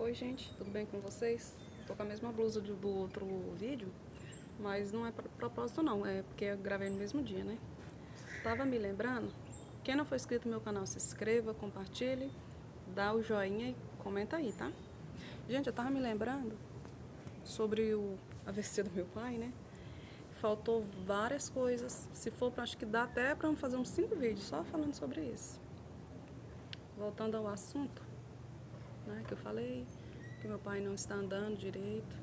Oi gente, tudo bem com vocês? Tô com a mesma blusa do outro vídeo, mas não é propósito não, é porque eu gravei no mesmo dia, né? Tava me lembrando, quem não for inscrito no meu canal, se inscreva, compartilhe, dá o joinha e comenta aí, tá? Gente, eu tava me lembrando sobre o AVC do meu pai, né? Faltou várias coisas, se for pra, acho que dá até pra fazer uns 5 vídeos só falando sobre isso. Voltando ao assunto, né, que eu falei, que meu pai não está andando direito.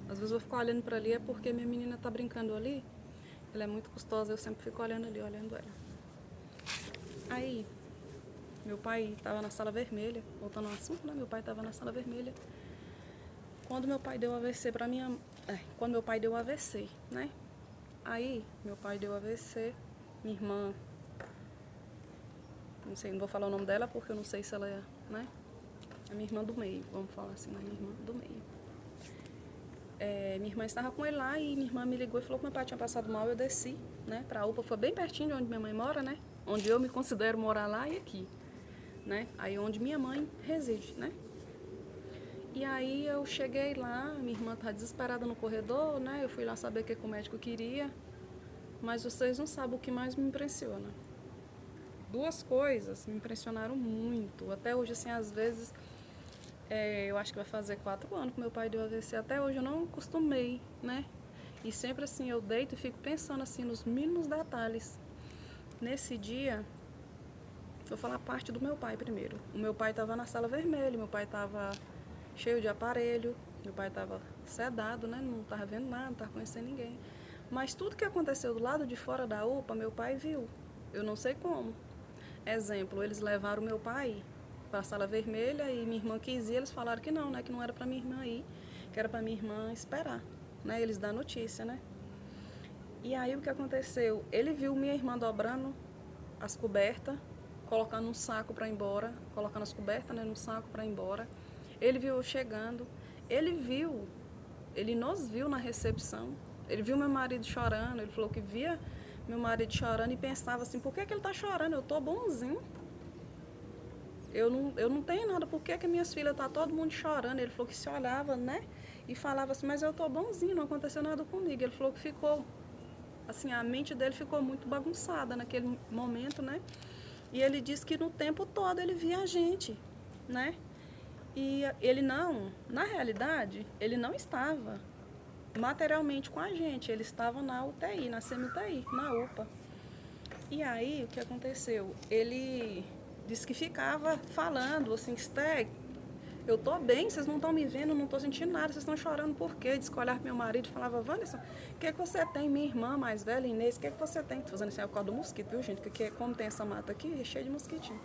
Às vezes eu fico olhando para ali é porque minha menina tá brincando ali. Ela é muito custosa, eu sempre fico olhando ali, olhando ela. Aí, meu pai estava na sala vermelha, voltando ao assunto, né? Meu pai estava na sala vermelha. Quando meu pai deu AVC para minha, quando meu pai deu AVC, né? Aí, meu pai deu AVC, minha irmã, não sei, não vou falar o nome dela porque eu não sei se ela é, né? A minha irmã do meio, vamos falar assim, né? Minha irmã do meio. Minha irmã estava com ele lá e minha irmã me ligou e falou que meu pai tinha passado mal. Eu desci, né, pra UPA, foi bem pertinho de onde minha mãe mora, né, onde eu me considero morar lá e aqui, né, aí onde minha mãe reside, né. E aí eu cheguei lá, minha irmã tá desesperada no corredor, né, eu fui lá saber o que o médico queria, mas vocês não sabem o que mais me impressiona. Duas coisas me impressionaram muito, até hoje, assim, às vezes, eu acho que vai fazer 4 anos que meu pai deu AVC, até hoje eu não acostumei, né? E sempre assim eu deito e fico pensando assim nos mínimos detalhes. Nesse dia, vou falar a parte do meu pai primeiro. O meu pai estava na sala vermelha, meu pai estava cheio de aparelho, meu pai estava sedado, né? Não estava vendo nada, não estava conhecendo ninguém. Mas tudo que aconteceu do lado de fora da UPA, meu pai viu. Eu não sei como. Exemplo, eles levaram meu pai para a sala vermelha e minha irmã quis ir, eles falaram que não, né? Que não era para minha irmã ir, que era para minha irmã esperar, né? Eles dão notícia, né? E aí o que aconteceu? Ele viu minha irmã dobrando as cobertas, colocando um saco para ir embora, colocando as cobertas, né, no saco para ir embora. Ele viu eu chegando, ele viu, ele nos viu na recepção. Ele viu meu marido chorando, ele falou que via meu marido chorando e pensava assim, por que ele tá chorando? Eu tô bonzinho. Eu não tenho nada, por que minhas filhas tá todo mundo chorando? Ele falou que se olhava, né? E falava assim, mas eu tô bonzinho, não aconteceu nada comigo. Ele falou que ficou assim, a mente dele ficou muito bagunçada naquele momento, né? E ele disse que no tempo todo ele via a gente, né? E ele não, na realidade, ele não estava materialmente com a gente, ele estava na UTI, na semi-UTI, na UPA. E aí, o que aconteceu? Ele disse que ficava falando assim, Steg, eu tô bem, vocês não estão me vendo, não tô sentindo nada, vocês estão chorando por quê? Disse que olhar pro meu marido e falava, Wanderson, o que você tem? Minha irmã mais velha, Inês, o que você tem? Tô fazendo assim, é por causa do mosquito, viu, gente? Porque como tem essa mata aqui, é cheio de mosquitinho.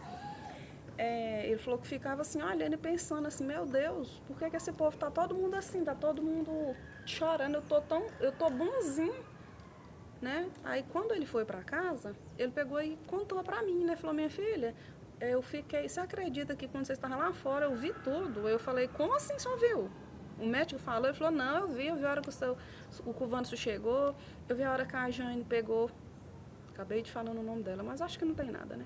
Ele falou que ficava assim, olhando e pensando assim, meu Deus, por que esse povo tá todo mundo assim, tá todo mundo chorando, eu tô bonzinho, né? Aí quando ele foi para casa, ele pegou e contou para mim, né? Falou, minha filha, eu fiquei, você acredita que quando você estava lá fora eu vi tudo? Eu falei, como assim só viu? O médico falou, ele falou, não, eu vi a hora que o Covanço chegou, eu vi a hora que a Jane pegou, acabei de falar o nome dela, mas acho que não tem nada, né?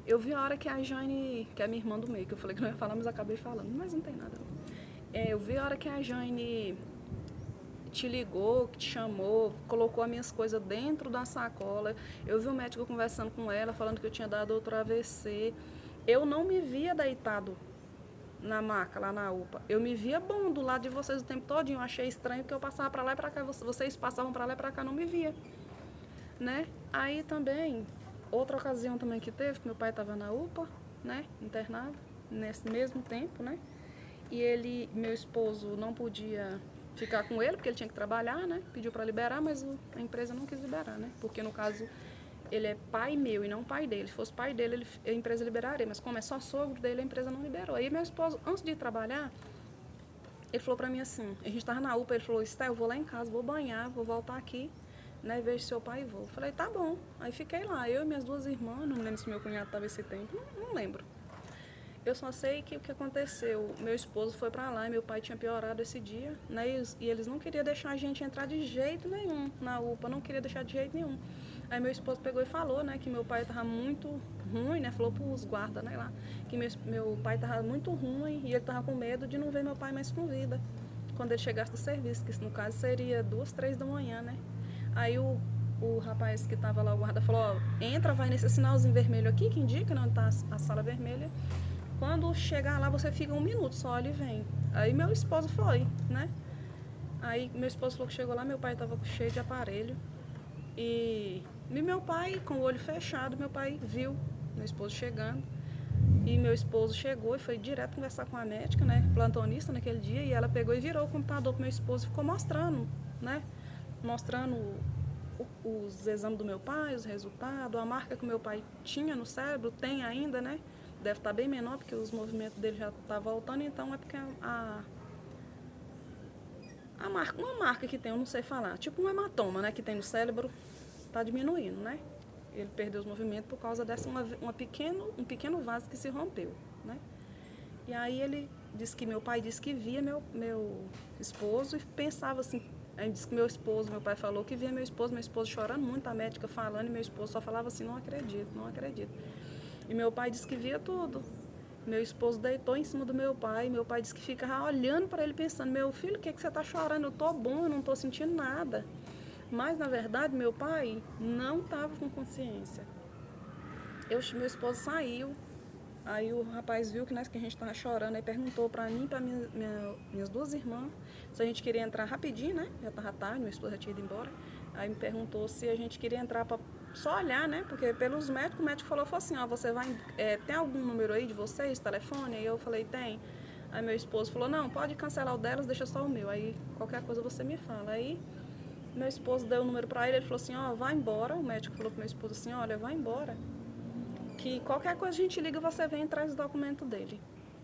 Eu vi a hora que a Jane, que é minha irmã do meio, que eu falei que não ia falar, mas acabei falando, mas não tem nada. Eu vi a hora que a Jane te ligou, que te chamou, colocou as minhas coisas dentro da sacola. Eu vi o médico conversando com ela, falando que eu tinha dado outro AVC. Eu não me via deitado na maca, lá na UPA. Eu me via bom do lado de vocês o tempo todo. Eu achei estranho que eu passava para lá e para cá, vocês passavam para lá e para cá, não me via, né? Aí também, outra ocasião também que teve, que meu pai estava na UPA, né, internado, nesse mesmo tempo, né? E meu esposo não podia ficar com ele, porque ele tinha que trabalhar, né? Pediu para liberar, mas a empresa não quis liberar, né? Porque no caso ele é pai meu e não pai dele. Se fosse pai dele, a empresa liberaria, mas como é só sogro dele, a empresa não liberou. Aí meu esposo, antes de ir trabalhar, ele falou para mim assim, a gente estava na UPA, ele falou, Esté, eu vou lá em casa, vou banhar, vou voltar aqui, né, vejo seu pai e vou. Eu falei, tá bom. Aí fiquei lá, eu e minhas duas irmãs, não lembro se meu cunhado estava esse tempo, não lembro. Eu só sei que o que aconteceu, meu esposo foi para lá e meu pai tinha piorado esse dia, né? E eles não queriam deixar a gente entrar de jeito nenhum na UPA, não queria deixar de jeito nenhum. Aí meu esposo pegou e falou, né, que meu pai tava muito ruim, né, falou pros guardas, né, lá, que meu pai tava muito ruim e ele tava com medo de não ver meu pai mais com vida quando ele chegasse do serviço, que isso no caso seria 2, 3 da manhã, né. Aí o rapaz que tava lá, o guarda, falou, ó, entra, vai nesse sinalzinho vermelho aqui, que indica, né, onde tá a sala vermelha. Quando chegar lá, você fica 1 minuto só, ele vem. Aí meu esposo foi, né. Aí meu esposo falou que chegou lá, meu pai tava cheio de aparelho. E meu pai, com o olho fechado, meu pai viu meu esposo chegando. E meu esposo chegou e foi direto conversar com a médica, né, plantonista naquele dia, e ela pegou e virou o computador pro meu esposo e ficou mostrando, né, mostrando os exames do meu pai, os resultados, a marca que o meu pai tinha no cérebro, tem ainda, né, deve estar bem menor, porque os movimentos dele já tá voltando, então é porque uma marca que tem, eu não sei falar, tipo um hematoma, né, que tem no cérebro, tá diminuindo, né? Ele perdeu os movimentos por causa dessa um pequeno vaso que se rompeu, né? E aí ele disse que meu pai disse que via meu esposo e pensava assim, aí disse que meu pai falou que via meu esposo chorando muito, a médica falando, e meu esposo só falava assim, não acredito, não acredito. E meu pai disse que via tudo. Meu esposo deitou em cima do meu pai disse que ficava olhando para ele pensando, meu filho, o que você tá chorando? Eu tô bom, eu não tô sentindo nada. Mas, na verdade, meu pai não estava com consciência. Meu esposo saiu, aí o rapaz viu que, né, que a gente estava chorando, aí perguntou para mim e para minhas 2 irmãs se a gente queria entrar rapidinho, né? Já estava tarde, meu esposo já tinha ido embora. Aí me perguntou se a gente queria entrar para só olhar, né? Porque pelos médicos, o médico falou assim, ó, você vai, tem algum número aí de vocês, telefone? Aí eu falei, tem. Aí meu esposo falou, não, pode cancelar o delas, deixa só o meu. Aí qualquer coisa você me fala. Aí meu esposo deu o número para ele, ele falou assim, ó, vai embora. O médico falou pro meu esposo assim, olha, vai embora. Que qualquer coisa a gente liga, você vem e traz o documento dele.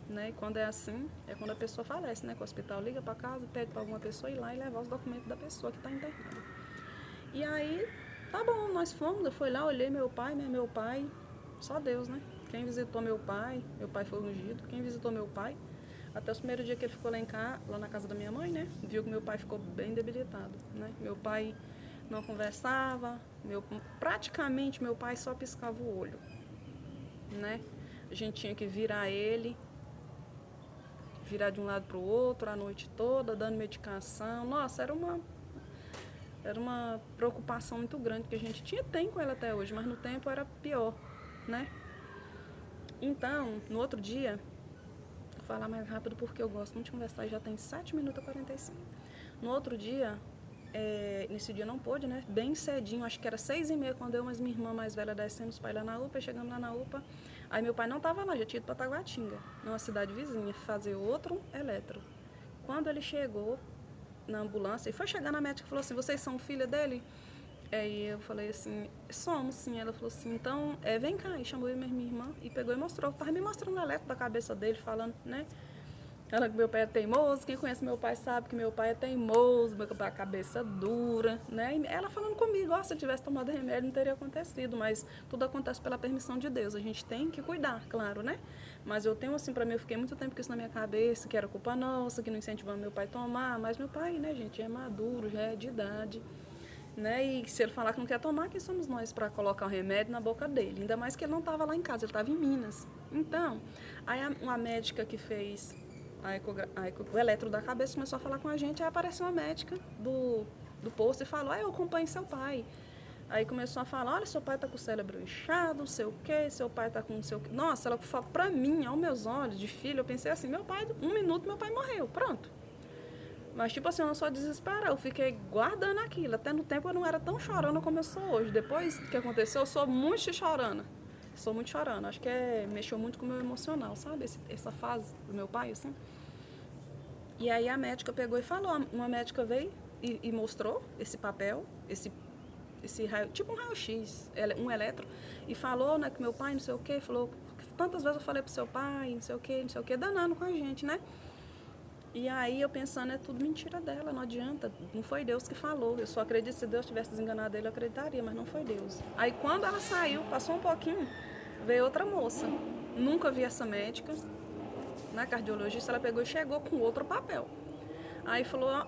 Né? E quando é assim, é quando a pessoa falece, né? Que o hospital liga para casa, pede para alguma pessoa ir lá e levar os documentos da pessoa que está internada. E aí, tá bom, nós fomos, eu fui lá, olhei meu pai, né? Meu pai, só Deus, né? Quem visitou meu pai foi ungido, quem visitou meu pai, até o primeiro dia que ele ficou lá na casa da minha mãe, né? Viu que meu pai ficou bem debilitado, né? Meu pai não conversava, praticamente meu pai só piscava o olho, né? A gente tinha que virar de um lado para o outro a noite toda, dando medicação. Nossa, era uma preocupação muito grande que a gente tem com ele até hoje, mas no tempo era pior, né? Então, no outro dia, vou falar mais rápido porque eu gosto muito de conversar, já tem 7 minutos e 45. No outro dia, nesse dia não pôde, né? Bem cedinho, acho que era 6h30, quando eu e minha irmã mais velha descendo os pais lá na UPA, chegando lá na UPA. Aí meu pai não estava lá, já tinha ido para Taguatinga, numa cidade vizinha, fazer outro eletro. Quando ele chegou na ambulância e foi chegar na médica e falou assim, vocês são filha dele? Aí eu falei assim, somos sim. Ela falou assim, então vem cá. E chamou eu e minha irmã e pegou e mostrou. Tava me mostrando o eletro da cabeça dele, falando, né? Ela que meu pai é teimoso, quem conhece meu pai sabe que meu pai é teimoso, meu pai é cabeça dura, né? E ela falando comigo, se eu tivesse tomado remédio não teria acontecido, mas tudo acontece pela permissão de Deus, a gente tem que cuidar, claro, né? Mas eu tenho assim, pra mim, eu fiquei muito tempo com isso na minha cabeça, que era culpa nossa, que não incentivamos meu pai a tomar, mas meu pai, né, gente, é maduro, já é de idade, né? E se ele falar que não quer tomar, quem somos nós para colocar o remédio na boca dele? Ainda mais que ele não estava lá em casa, ele estava em Minas. Então, aí uma médica que fez o eletro da cabeça começou a falar com a gente, aí apareceu uma médica do posto e falou, eu acompanho seu pai. Aí começou a falar, olha, seu pai tá com o cérebro inchado, não sei o quê, seu pai tá com não sei o quê. Nossa, ela falou pra mim, aos meus olhos de filho, eu pensei assim, meu pai, 1 minuto meu pai morreu, pronto. Mas tipo assim, eu não sou desesperada, eu fiquei guardando aquilo. Até no tempo eu não era tão chorona como eu sou hoje. Depois que aconteceu, eu sou muito chorona. Sou muito chorona. Acho que mexeu muito com o meu emocional, sabe? Essa fase do meu pai, assim. E aí a médica pegou e falou, uma médica veio e mostrou esse papel, esse raio, tipo um raio-x, um eletro, e falou, né, que meu pai, não sei o quê, falou, tantas vezes eu falei pro seu pai, não sei o quê, danando com a gente, né? E aí eu pensando, é tudo mentira dela, não adianta, não foi Deus que falou, eu só acredito, se Deus tivesse desenganado ele, eu acreditaria, mas não foi Deus. Aí quando ela saiu, passou um pouquinho, veio outra moça, nunca vi essa médica, na cardiologista, ela pegou e chegou com outro papel. Aí falou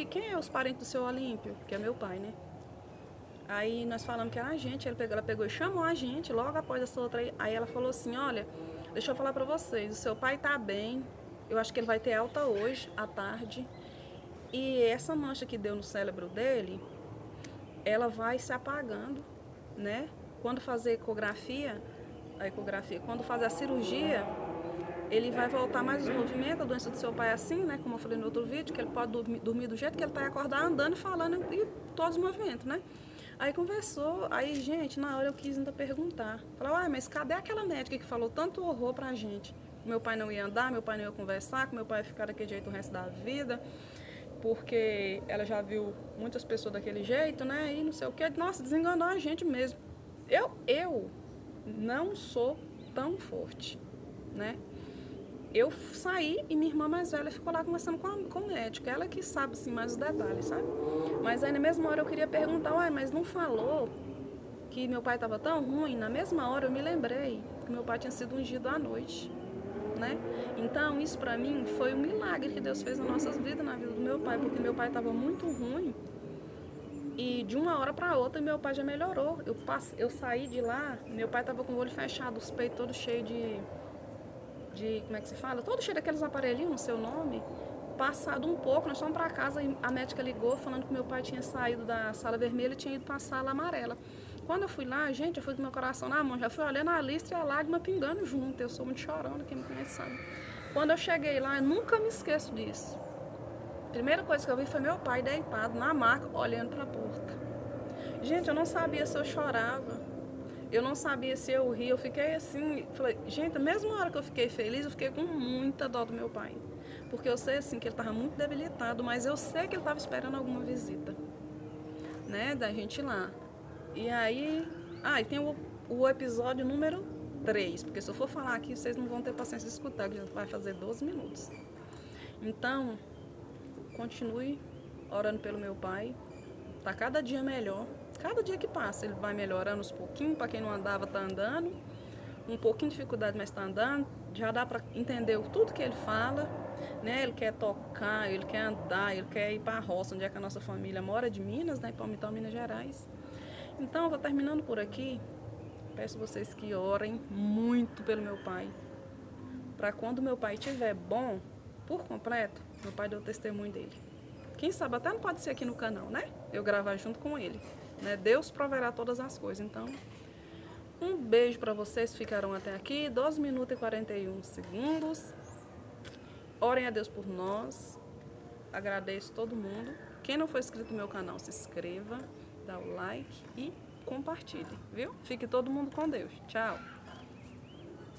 quem é os parentes do seu Olímpio, que é meu pai, né? Aí nós falamos que era a gente, ela pegou e chamou a gente logo após essa outra aí ela falou assim, olha, deixa eu falar pra vocês, o seu pai tá bem, eu acho que ele vai ter alta hoje, à tarde, e essa mancha que deu no cérebro dele, ela vai se apagando, né? Quando fazer quando fazer a cirurgia, ele vai voltar mais os movimentos, a doença do seu pai é assim, né? Como eu falei no outro vídeo, que ele pode dormir do jeito que ele tá e acordar andando e falando e todos os movimentos, né? Aí conversou, aí, gente, na hora eu quis ainda perguntar. Falar, mas cadê aquela médica que falou tanto horror pra gente? Meu pai não ia andar, meu pai não ia conversar, que meu pai ia ficar daquele jeito o resto da vida, porque ela já viu muitas pessoas daquele jeito, né? E não sei o que. Nossa, desenganou a gente mesmo. Eu não sou tão forte, né? Eu saí e minha irmã mais velha ficou lá conversando com o médico. Ela que sabe, assim, mais os detalhes, sabe? Mas aí na mesma hora eu queria perguntar, mas não falou que meu pai estava tão ruim? Na mesma hora eu me lembrei que meu pai tinha sido ungido à noite, né? Então isso pra mim foi um milagre que Deus fez nas nossas vidas, na vida do meu pai, porque meu pai estava muito ruim e de uma hora para outra meu pai já melhorou. Eu saí de lá, meu pai estava com o olho fechado, os peitos todos cheios de como é que se fala? Todo cheio daqueles aparelhinhos no seu nome. Passado um pouco, nós fomos para casa e a médica ligou falando que meu pai tinha saído da sala vermelha e tinha ido para a sala amarela. Quando eu fui lá, gente, eu fui com meu coração na mão, já fui olhando a lista e a lágrima pingando junto. Eu sou muito chorona, quem me conhece sabe. Quando eu cheguei lá, eu nunca me esqueço disso. A primeira coisa que eu vi foi meu pai deitado na maca, olhando para a porta. Gente, eu não sabia se eu chorava. Eu não sabia se eu ria, eu fiquei assim, falei, gente, a mesma hora que eu fiquei feliz, eu fiquei com muita dó do meu pai. Porque eu sei assim que ele estava muito debilitado, mas eu sei que ele estava esperando alguma visita, né, da gente lá. E aí, e tem o episódio número 3, porque se eu for falar aqui, vocês não vão ter paciência de escutar, que já vai fazer 12 minutos. Então, continue orando pelo meu pai, tá cada dia melhor. Cada dia que passa, ele vai melhorando uns pouquinhos. Para quem não andava, tá andando. Um pouquinho de dificuldade, mas tá andando. Já dá para entender tudo que ele fala, né? Ele quer tocar, ele quer andar, ele quer ir para a roça, onde é que a nossa família mora, de Minas, né? Palmitão, Minas Gerais. Então, eu vou terminando por aqui. Peço vocês que orem muito pelo meu pai. Para quando meu pai estiver bom, por completo, meu pai deu o testemunho dele. Quem sabe até não pode ser aqui no canal, né? Eu gravar junto com ele. Né? Deus proverá todas as coisas. Então, um beijo para vocês que ficaram até aqui. 12 minutos e 41 segundos. Orem a Deus por nós. Agradeço todo mundo. Quem não for inscrito no meu canal, se inscreva, dá o like e compartilhe, viu? Fique todo mundo com Deus. Tchau!